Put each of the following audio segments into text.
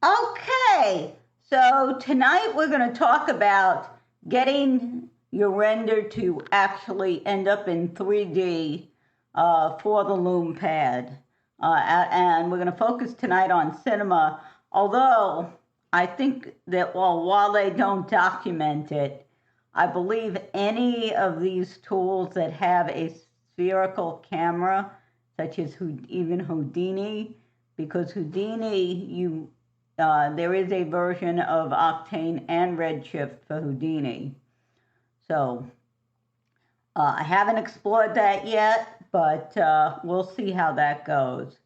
Okay, so tonight we're going to talk about getting your render to actually end up in 3D for the Lume Pad. And we're going to focus tonight on cinema, although I think that while they don't document it, I believe any of these tools that have a spherical camera, such as even Houdini, because Houdini, there is a version of Octane and Redshift for Houdini. So I haven't explored that yet, but we'll see how that goes.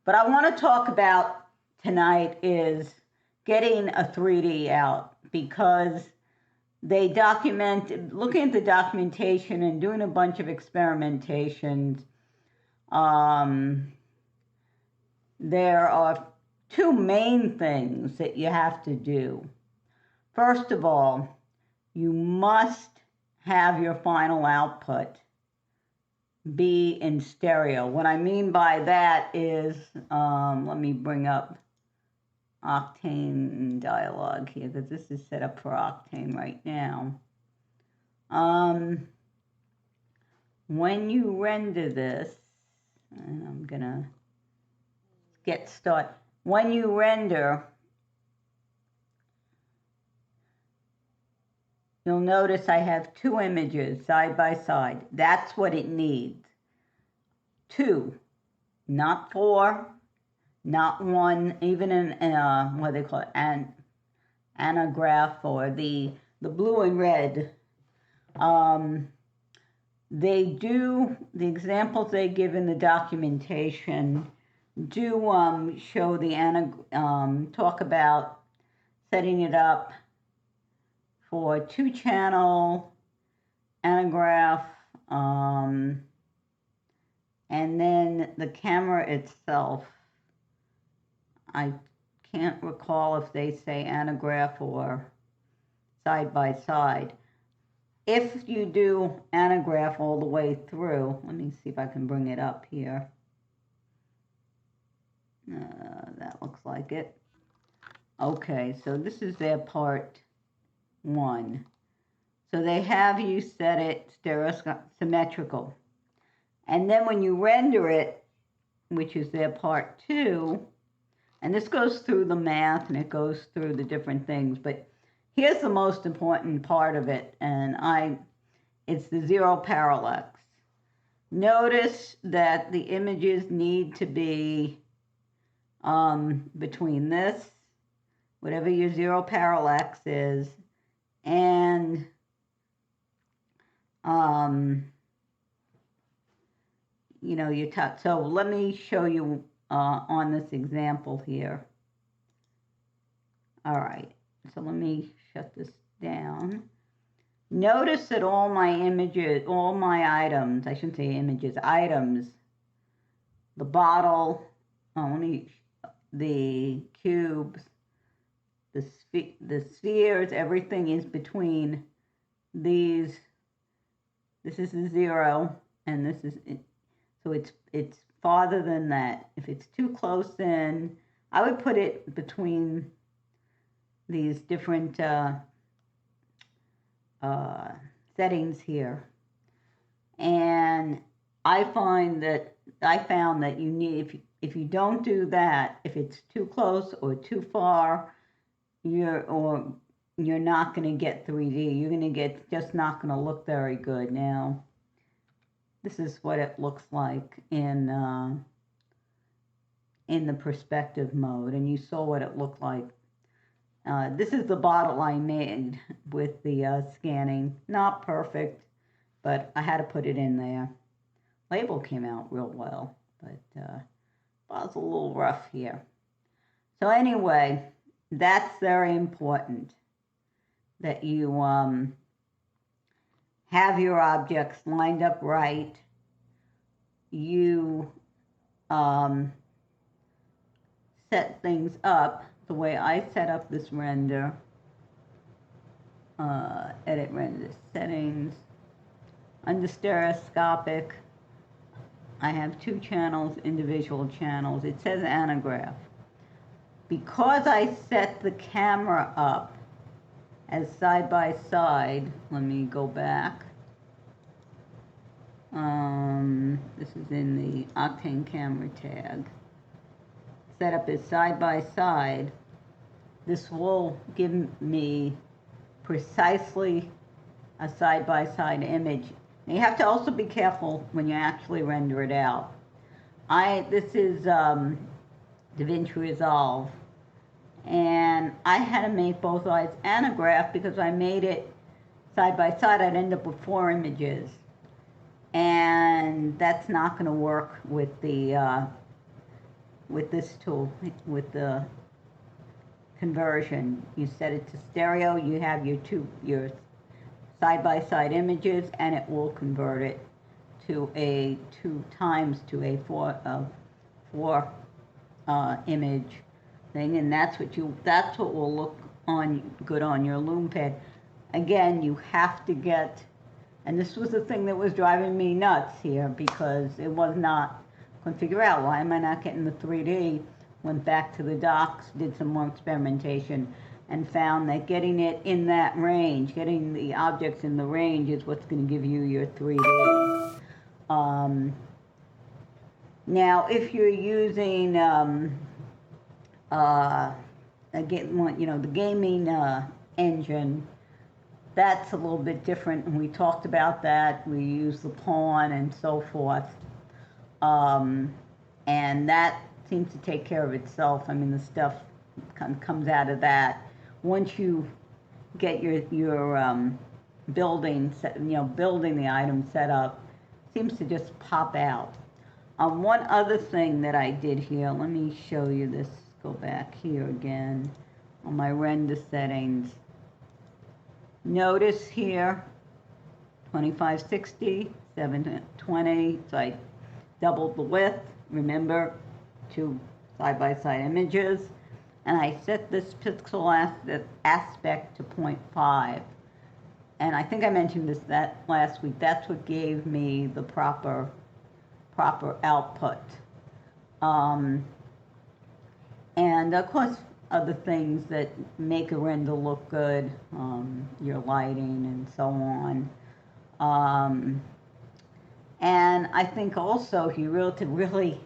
But I want to talk about tonight is getting a 3D out, because they looking at the documentation and doing a bunch of experimentations, there are two main things that you have to do. First of all, you must have your final output be in stereo. What I mean by that is, let me bring up Octane dialog here, because this is set up for Octane right now. When you render this, and I'm gonna get started. When you render, you'll notice I have two images side by side. That's what it needs. Two, not four, not one, even in what they call it, anagraph, or the blue and red. The examples they give in the documentation do show talk about setting it up for 2-channel anagraph, and then the camera itself. I can't recall if they say anagraph or side by side. If you do anagraph all the way through, let me see if I can bring it up here. That looks like it. Okay, so this is their part 1. So they have you set it symmetrical. And then when you render it, which is their part 2, and this goes through the math and it goes through the different things, but here's the most important part of it, and it's the zero parallax. Notice that the images need to be between this, whatever your zero parallax is, and your touch. So let me show you on this example here. All right, so let me shut this down. Notice that all my images, all my items, I shouldn't say images, items, the bottle, the cubes, the spheres, everything is between these. This is the 0, and this is it. So it's farther than that. If it's too close in, I would put it between these different settings here. And I found that you need, if you don't do that, if it's too close or too far, you're not going to get 3D. You're going to get, just not going to look very good. Now, this is what it looks like in the perspective mode, and you saw what it looked like. This is the bottle I made with the scanning. Not perfect, but I had to put it in there. Label came out real well, but was a little rough here. So anyway, that's very important, that you have your objects lined up right. You set things up the way I set up this render. Edit render settings. Under stereoscopic, I have 2 channels, individual channels. It says anagraph, because I set the camera up as side by side, let me go back. This is in the Octane camera tag. Set up as side by side. This will give me precisely a side by side image. Now you have to also be careful when you actually render it out. This is DaVinci Resolve, and I had to make both sides and a graph because I made it side by side. I'd end up with 4 images, and that's not going to work with the with this tool, with the conversion. You set it to stereo, you have your side by side images, and it will convert it to a 2 times to a 4 image thing, and that's what will look good on your Lume Pad. Again, you have to get, and this was the thing that was driving me nuts here, because it was not, couldn't figure out why am I not getting the 3D. Went back to the docs, did some more experimentation, and found that getting it in that range, getting the objects in the range, is what's going to give you your 3D. Now, if you're using again, you know, the gaming engine, that's a little bit different, and we talked about that. We use the pawn and so forth, and that seems to take care of itself. I mean, the stuff comes out of that. Once you get your building set, you know, building the item set up, seems to just pop out. One other thing that I did here, let me show you this. Go back here again on my render settings. Notice here, 2560, 720, so I doubled the width. Remember, 2 side-by-side images, and I set this pixel aspect to 0.5. And I think I mentioned this last week. That's what gave me the proper output. And of course, other things that make a render look good, your lighting and so on. And I think also, if you really,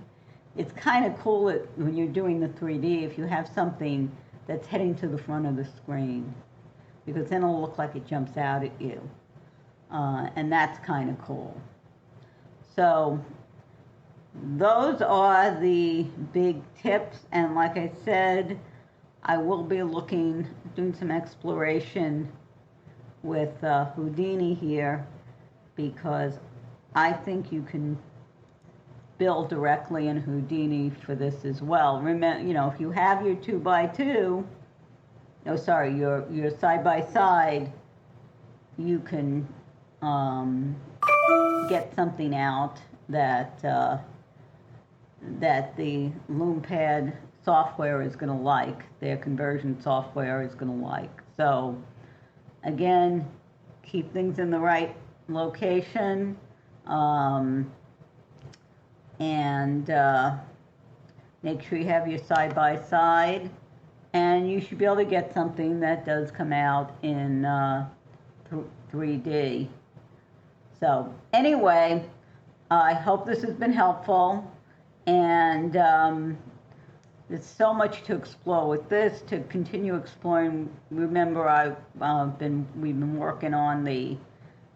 it's kind of cool that when you're doing the 3D, if you have something that's heading to the front of the screen, because then it'll look like it jumps out at you. And that's kind of cool. So those are the big tips, and like I said, I will be doing some exploration with Houdini here, because I think you can build directly in Houdini for this as well. Remember, you know, if you have your 2x2, your side-by-side, you can get something out that the Lume Pad software is going to like, their conversion software is going to like. So again, keep things in the right location, and make sure you have your side-by-side, and you should be able to get something that does come out in 3D. So anyway, I hope this has been helpful, and there's so much to explore with this, to continue exploring. Remember, we've been working on the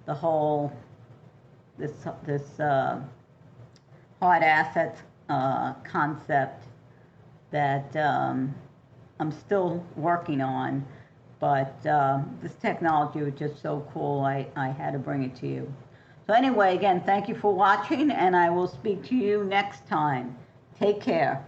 whole this hard assets concept that I'm still working on, but this technology was just so cool, I had to bring it to you. So anyway, again, thank you for watching, and I will speak to you next time. Take care.